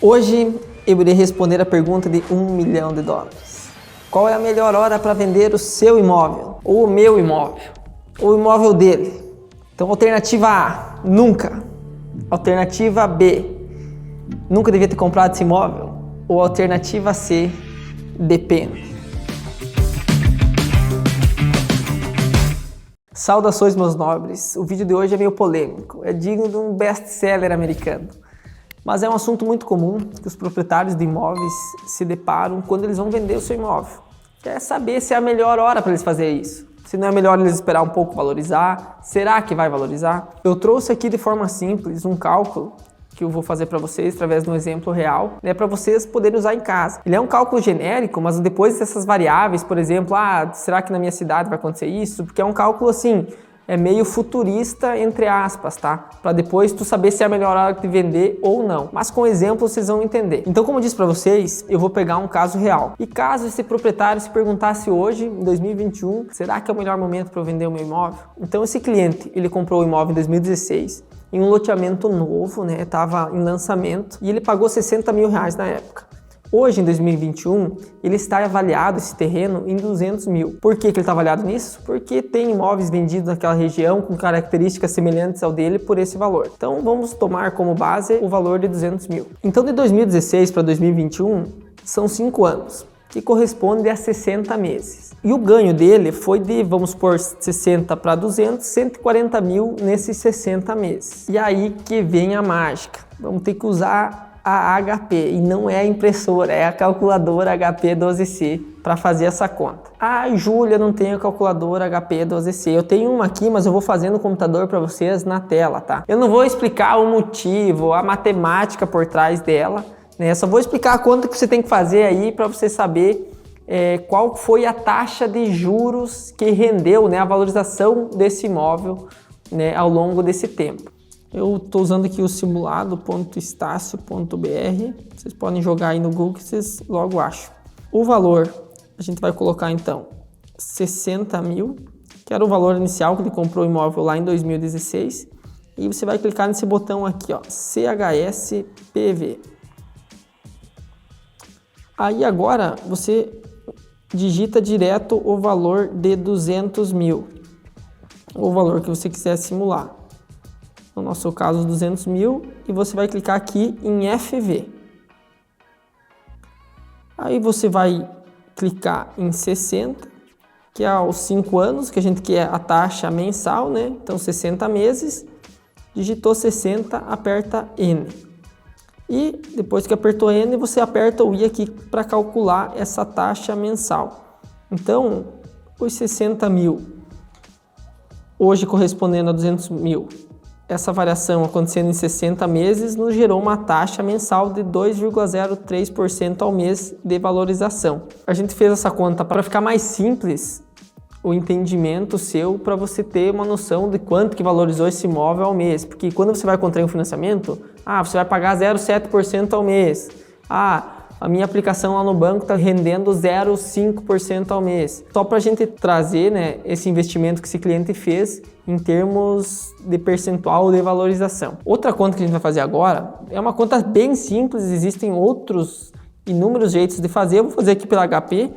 Hoje eu irei responder a pergunta de $1 milhão. Qual é a melhor hora para vender o seu imóvel? Ou o meu imóvel? Ou o imóvel dele? Então, alternativa A, nunca. Alternativa B, nunca devia ter comprado esse imóvel. Ou alternativa C, depende. Saudações, meus nobres. O vídeo de hoje é meio polêmico. É digno de um best-seller americano. Mas é um assunto muito comum que os proprietários de imóveis se deparam quando eles vão vender o seu imóvel. Quer saber se é a melhor hora para eles fazerem isso. Se não é melhor eles esperar um pouco valorizar. Será que vai valorizar? Eu trouxe aqui de forma simples um cálculo que eu vou fazer para vocês através de um exemplo real, para vocês poderem usar em casa. Ele é um cálculo genérico, mas depois dessas variáveis, por exemplo, será que na minha cidade vai acontecer isso? Porque é um cálculo assim, é meio futurista, entre aspas, tá? Para depois tu saber se é a melhor hora de vender ou não. Mas com exemplo vocês vão entender. Então, como eu disse para vocês, eu vou pegar um caso real. E caso esse proprietário se perguntasse hoje, em 2021, será que é o melhor momento para eu vender o meu imóvel? Então, esse cliente, ele comprou o imóvel em 2016, em um loteamento novo, Tava em lançamento, e ele pagou R$60 mil na época. Hoje, em 2021, ele está avaliado, esse terreno, em 200 mil. Por que ele está avaliado nisso? Porque tem imóveis vendidos naquela região com características semelhantes ao dele por esse valor. Então, vamos tomar como base o valor de 200 mil. Então, de 2016 para 2021, são 5 anos, que corresponde a 60 meses. E o ganho dele foi de, vamos pôr, 60 para 200, 140 mil nesses 60 meses. E aí que vem a mágica. Vamos ter que usar a HP, e não é a impressora, é a calculadora HP 12C para fazer essa conta. Júlia, não tenho a calculadora HP 12C. Eu tenho uma aqui, mas eu vou fazer no computador para vocês na tela, tá? Eu não vou explicar o motivo, a matemática por trás dela, Só vou explicar a conta que você tem que fazer aí para você saber qual foi a taxa de juros que rendeu, a valorização desse imóvel, ao longo desse tempo. Eu estou usando aqui o simulado.estácio.br, vocês podem jogar aí no Google que vocês logo acham. O valor, a gente vai colocar então 60 mil, que era o valor inicial que ele comprou o imóvel lá em 2016, e você vai clicar nesse botão aqui, ó, CHSPV. Aí agora você digita direto o valor de 200 mil, o valor que você quiser simular. No nosso caso, 200 mil, e você vai clicar aqui em FV. Aí você vai clicar em 60, que é aos 5 anos, que a gente quer a taxa mensal, Então, 60 meses, digitou 60, aperta N. E depois que apertou N, você aperta o I aqui para calcular essa taxa mensal. Então, os 60 mil, hoje correspondendo a 200 mil, essa variação acontecendo em 60 meses nos gerou uma taxa mensal de 2,03% ao mês de valorização. A gente fez essa conta para ficar mais simples o entendimento seu, para você ter uma noção de quanto que valorizou esse imóvel ao mês. Porque quando você vai contrair um financiamento, você vai pagar 0,7% ao mês. A minha aplicação lá no banco está rendendo 0,5% ao mês. Só para a gente trazer esse investimento que esse cliente fez em termos de percentual de valorização. Outra conta que a gente vai fazer agora é uma conta bem simples, existem outros inúmeros jeitos de fazer. Eu vou fazer aqui pela HP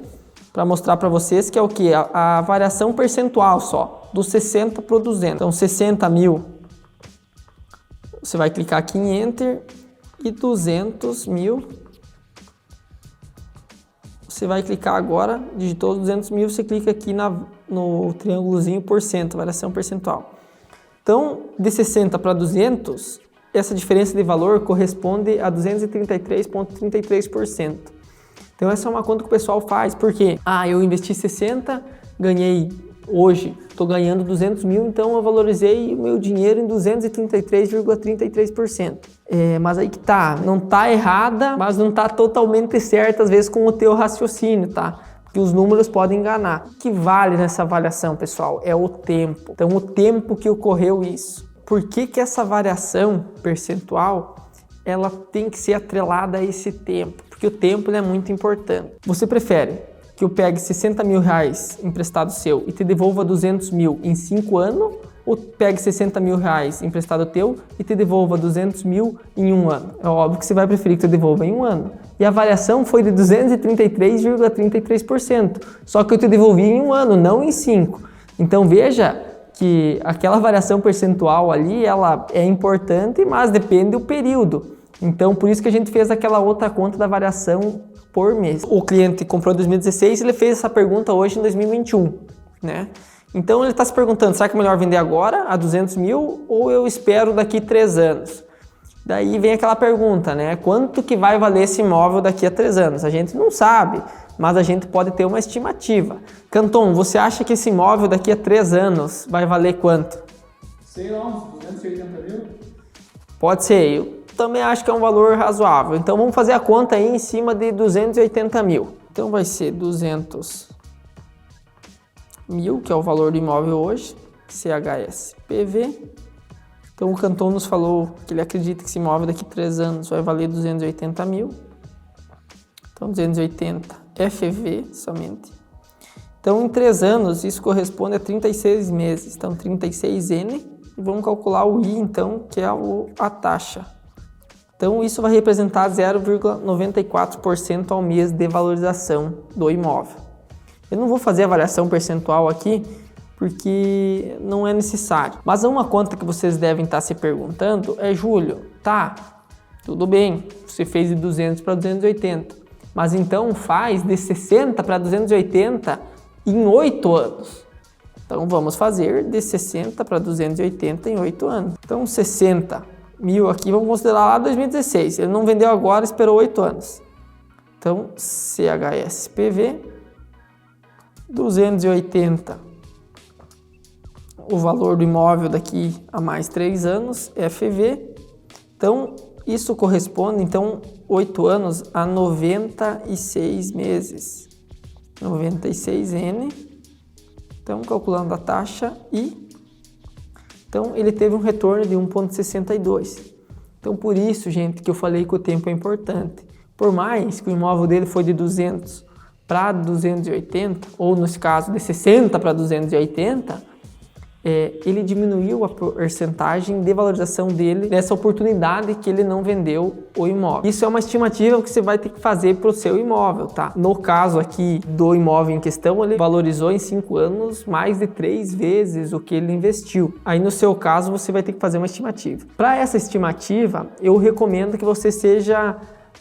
para mostrar para vocês que é o que? A variação percentual só, do 60 para o 200. Então 60 mil, você vai clicar aqui em Enter, e 200 mil, você vai clicar agora, digitou 200 mil, você clica aqui no triângulozinho %, variação percentual. Então, de 60 para 200, essa diferença de valor corresponde a 233,33%. Então, essa é uma conta que o pessoal faz, porque eu investi 60, ganhei hoje, estou ganhando 200 mil, então eu valorizei o meu dinheiro em 233,33%. Mas aí que tá, não tá errada, mas não tá totalmente certa, às vezes, com o teu raciocínio, tá? Porque os números podem enganar. O que vale nessa avaliação, pessoal, é o tempo. Então, o tempo que ocorreu isso. Por que essa variação percentual, ela tem que ser atrelada a esse tempo? Porque o tempo é muito importante. Você prefere que eu pegue 60 mil reais emprestado seu e te devolva 200 mil em 5 anos, ou pegue 60 mil reais emprestado teu e te devolva 200 mil em um ano. É óbvio que você vai preferir que te devolva em um ano. E a variação foi de 233,33%. Só que eu te devolvi em um ano, não em 5. Então veja que aquela variação percentual ali, ela é importante, mas depende do período. Então por isso que a gente fez aquela outra conta da variação por mês. O cliente comprou em 2016, ele fez essa pergunta hoje em 2021, né? Então ele está se perguntando, será que é melhor vender agora a 200 mil ou eu espero daqui 3 anos? Daí vem aquela pergunta, né? Quanto que vai valer esse imóvel daqui a 3 anos? A gente não sabe, mas a gente pode ter uma estimativa. Canton, você acha que esse imóvel daqui a 3 anos vai valer quanto? Sei lá, uns 280 mil? Pode ser, eu também acho que é um valor razoável. Então vamos fazer a conta aí em cima de 280 mil. Então vai ser 200 mil, que é o valor do imóvel hoje, CHSPV. Então o Canton nos falou que ele acredita que esse imóvel daqui a 3 anos vai valer 280 mil. Então 280 FV somente. Então em 3 anos isso corresponde a 36 meses. Então 36N e vamos calcular o I então, que é a taxa. Então isso vai representar 0,94% ao mês de valorização do imóvel. Eu não vou fazer a variação percentual aqui, porque não é necessário. Mas uma conta que vocês devem estar se perguntando é, Júlio, tá, tudo bem, você fez de 200 para 280, mas então faz de 60 para 280 em 8 anos. Então vamos fazer de 60 para 280 em 8 anos. Então 60 mil aqui, vamos considerar lá 2016. Ele não vendeu agora, esperou 8 anos. Então CHSPV 280, o valor do imóvel daqui a mais 3 anos, FV. Então, isso corresponde, então, 8 anos a 96 meses. 96N. Então, calculando a taxa I. Então, ele teve um retorno de 1,62. Então, por isso, gente, que eu falei que o tempo é importante. Por mais que o imóvel dele foi de 200 para 280, ou nesse caso de 60 para 280, ele diminuiu a porcentagem de valorização dele nessa oportunidade que ele não vendeu o imóvel. Isso é uma estimativa que você vai ter que fazer para o seu imóvel, tá? No caso aqui do imóvel em questão, ele valorizou em 5 anos mais de 3 vezes o que ele investiu. Aí no seu caso você vai ter que fazer uma estimativa. Para essa estimativa, eu recomendo que você seja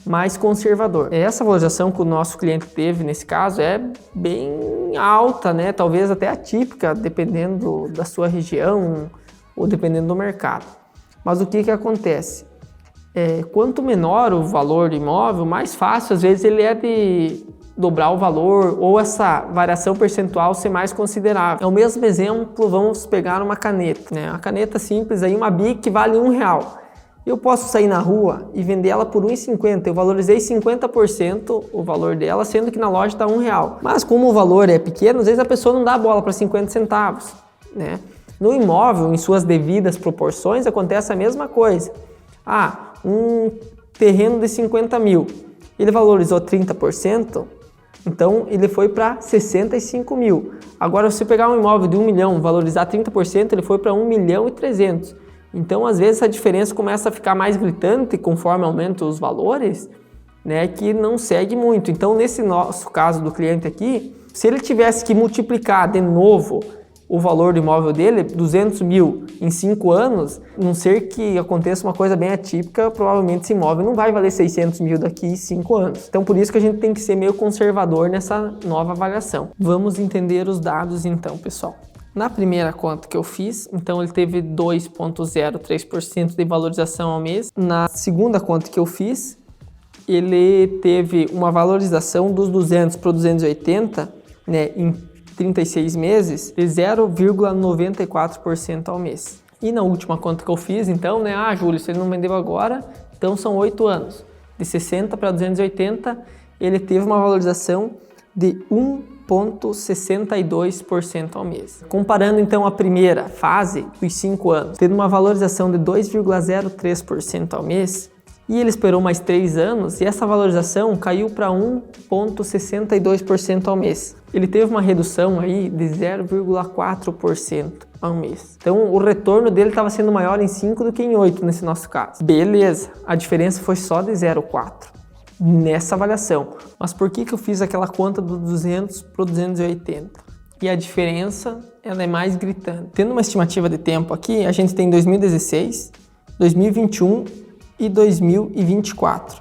mais conservador. Essa valorização que o nosso cliente teve nesse caso é bem alta, né? Talvez até atípica, dependendo da sua região ou dependendo do mercado. Mas o que acontece? Quanto menor o valor do imóvel, mais fácil às vezes ele é de dobrar o valor ou essa variação percentual ser mais considerável. É o mesmo exemplo, vamos pegar uma caneta, né? Uma caneta simples aí, uma Bic vale R$1. Eu posso sair na rua e vender ela por R$1,50. Eu valorizei 50% o valor dela, sendo que na loja está R$1. Mas como o valor é pequeno, às vezes a pessoa não dá bola para 50 centavos, né? No imóvel, em suas devidas proporções, acontece a mesma coisa. Um terreno de 50 mil, ele valorizou 30%, então ele foi para 65 mil. Agora, se você pegar um imóvel de 1 milhão, valorizar 30%, ele foi para 1.300.000. Então, às vezes, a diferença começa a ficar mais gritante conforme aumentam os valores, né, que não segue muito. Então, nesse nosso caso do cliente aqui, se ele tivesse que multiplicar de novo o valor do imóvel dele, 200 mil em 5 anos, a não ser que aconteça uma coisa bem atípica, provavelmente esse imóvel não vai valer 600 mil daqui a 5 anos. Então, por isso que a gente tem que ser meio conservador nessa nova avaliação. Vamos entender os dados então, pessoal. Na primeira conta que eu fiz, então ele teve 2,03% de valorização ao mês. Na segunda conta que eu fiz, ele teve uma valorização dos 200 para 280, né, em 36 meses, de 0,94% ao mês. E na última conta que eu fiz, então, né, Júlio, se ele não vendeu agora, então são 8 anos. De 60 para 280, ele teve uma valorização de 1,62% ao mês. Comparando então a primeira fase, dos 5 anos, tendo uma valorização de 2,03% ao mês, E ele esperou mais 3 anos e essa valorização caiu para 1,62% ao mês. Ele teve uma redução aí de 0,4% ao mês. Então o retorno dele estava sendo maior em 5 do que em 8 nesse nosso caso. Beleza, a diferença foi só de 0,4 nessa avaliação. Mas por que eu fiz aquela conta do 200 para o 280? E a diferença ela é mais gritante. Tendo uma estimativa de tempo aqui, a gente tem 2016, 2021 e 2024.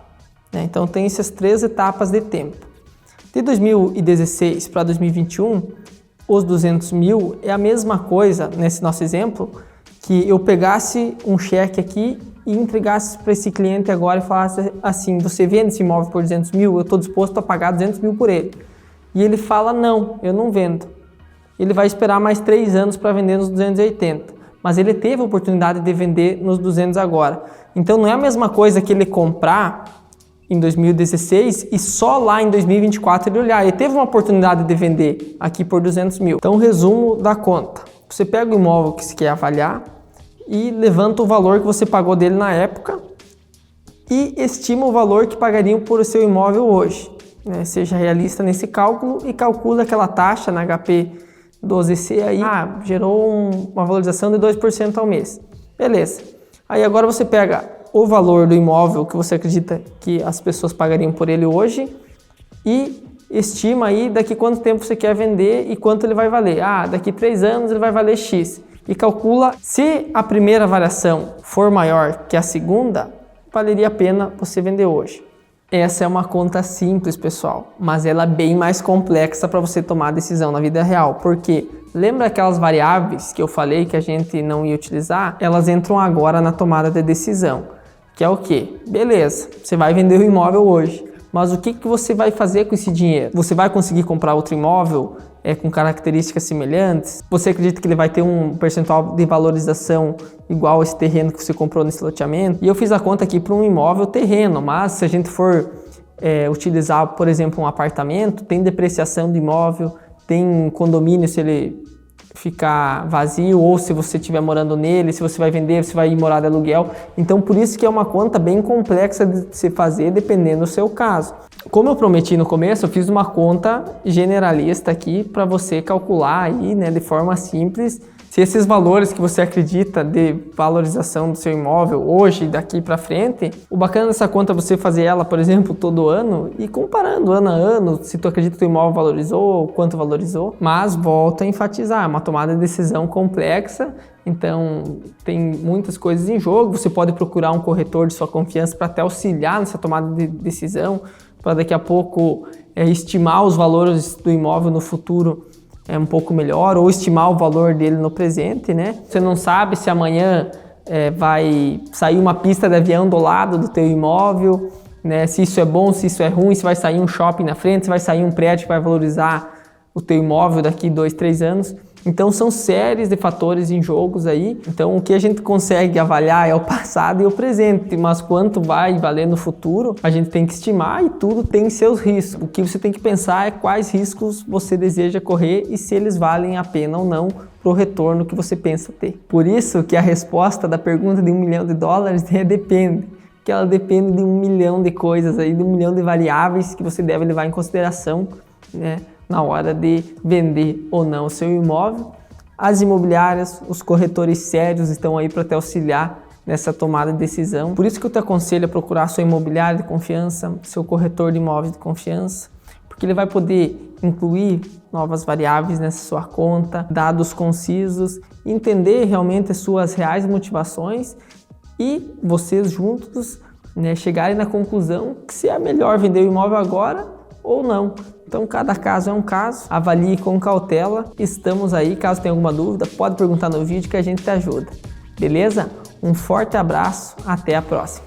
Né? Então tem essas 3 etapas de tempo. De 2016 para 2021, os 200 mil é a mesma coisa, nesse nosso exemplo, que eu pegasse um cheque aqui e entregasse para esse cliente agora e falasse assim, você vende esse imóvel por 200 mil? Eu estou disposto a pagar 200 mil por ele. E ele fala, não, eu não vendo. Ele vai esperar mais 3 anos para vender nos 280. Mas ele teve a oportunidade de vender nos 200 agora. Então não é a mesma coisa que ele comprar em 2016 e só lá em 2024 ele olhar. Ele teve uma oportunidade de vender aqui por 200 mil. Então resumo da conta. Você pega o imóvel que você quer avaliar e levanta o valor que você pagou dele na época e estima o valor que pagariam por o seu imóvel hoje. Né? Seja realista nesse cálculo e calcula aquela taxa na HP 12C aí, gerou uma valorização de 2% ao mês. Beleza. Aí agora você pega o valor do imóvel que você acredita que as pessoas pagariam por ele hoje e estima aí daqui quanto tempo você quer vender e quanto ele vai valer. Daqui 3 anos ele vai valer X. E calcula, se a primeira variação for maior que a segunda, valeria a pena você vender hoje. Essa é uma conta simples, pessoal, mas ela é bem mais complexa para você tomar a decisão na vida real, porque lembra aquelas variáveis que eu falei que a gente não ia utilizar? Elas entram agora na tomada de decisão, que é o quê? Beleza, você vai vender o imóvel hoje, mas o que você vai fazer com esse dinheiro? Você vai conseguir comprar outro imóvel com características semelhantes? Você acredita que ele vai ter um percentual de valorização igual esse terreno que você comprou nesse loteamento? E eu fiz a conta aqui para um imóvel terreno, mas se a gente for utilizar, por exemplo, um apartamento, tem depreciação do imóvel, tem condomínio se ele ficar vazio ou se você estiver morando nele, se você vai vender, você vai ir morar de aluguel. Então, por isso que é uma conta bem complexa de se fazer, dependendo do seu caso. Como eu prometi no começo, eu fiz uma conta generalista aqui para você calcular aí, né, de forma simples, se esses valores que você acredita de valorização do seu imóvel hoje e daqui para frente. O bacana dessa conta é você fazer ela, por exemplo, todo ano e comparando ano a ano, se tu acredita que o imóvel valorizou, quanto valorizou. Mas volto a enfatizar, é uma tomada de decisão complexa, então tem muitas coisas em jogo. Você pode procurar um corretor de sua confiança para até auxiliar nessa tomada de decisão, para daqui a pouco estimar os valores do imóvel no futuro um pouco melhor, ou estimar o valor dele no presente, né? Você não sabe se amanhã vai sair uma pista de avião do lado do teu imóvel, né? Se isso é bom, se isso é ruim, se vai sair um shopping na frente, se vai sair um prédio que vai valorizar o teu imóvel daqui 2, 3 anos. Então são séries de fatores em jogos aí. Então o que a gente consegue avaliar é o passado e o presente, mas quanto vai valer no futuro, a gente tem que estimar e tudo tem seus riscos. O que você tem que pensar é quais riscos você deseja correr e se eles valem a pena ou não para o retorno que você pensa ter. Por isso que a resposta da pergunta de $1 milhão é depende. Que ela depende de 1 milhão de coisas aí, de 1 milhão de variáveis que você deve levar em consideração, né, na hora de vender ou não o seu imóvel. As imobiliárias, os corretores sérios estão aí para te auxiliar nessa tomada de decisão. Por isso que eu te aconselho a procurar sua imobiliária de confiança, seu corretor de imóveis de confiança, porque ele vai poder incluir novas variáveis nessa sua conta, dados concisos, entender realmente as suas reais motivações e vocês juntos, né, chegarem na conclusão que se é melhor vender o imóvel agora ou não. Então, cada caso é um caso, avalie com cautela. Estamos aí, caso tenha alguma dúvida, pode perguntar no vídeo que a gente te ajuda. Beleza? Um forte abraço, até a próxima.